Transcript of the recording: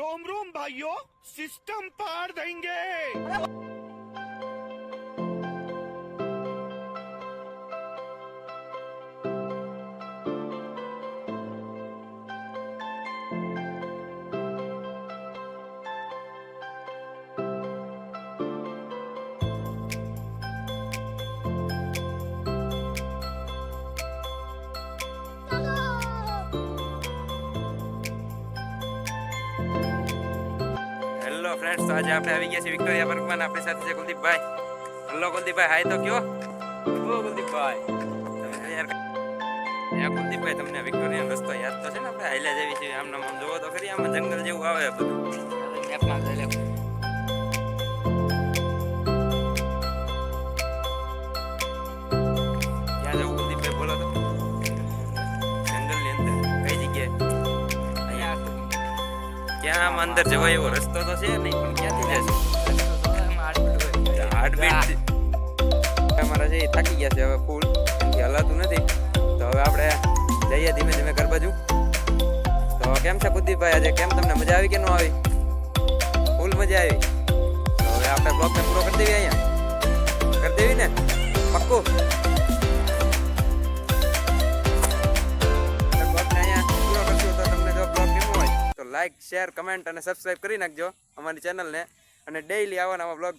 रोम रोम भाइयों, सिस्टम पार देंगे। Hello friends, તો આજે આપણે આવી ગયા છીએ વિક્ટોરિયા પાર્કમાં. આપણી સાથે છે કુલદીપભાઈ. હેલો કુલદીપભાઈ, હાય તો કયો. ઓ કુલદીપભાઈ, કુલદીપભાઈ તમને વિક્ટોરિયાનો રસ્તો યાદ તો છે ને? આપણે હાલ્યા જેવી છે આમ નામ. આમ જોવો તો ખરી, આમાં જંગલ જેવું આવે બધું. મેપમાં જોઈ લે. ક્યાં જવું કુલદીપભાઈ, બોલો તો. જંગલની અંદર કઈ જગ્યાએ? ક્યાં આમ અંદર જવાય એવો રસ્તો તો છે નહીં, પણ ક્યાંથી જશે? હાર્ટબીટ અમારા છે એ થાકી ગયા છે હવે ફૂલ, હલાતું નથી. તો હવે આપણે જઈએ ધીમે ધીમે ઘર બાજુ. તો કેમ છે કુલદીપભાઈ, આજે કેમ તમને મજા આવી કે ન આવી? ફૂલ મજા આવી. તો હવે આપણે બ્લોગને પૂરો કરી દેવી, અહીંયા કરી દેવી ને પક્કું. લાઈક, શેર, કમેન્ટ અને સબસ્ક્રાઇબ કરી નાખજો અમારી ચેનલને, અને ડેઈલી આવા નવા બ્લોગ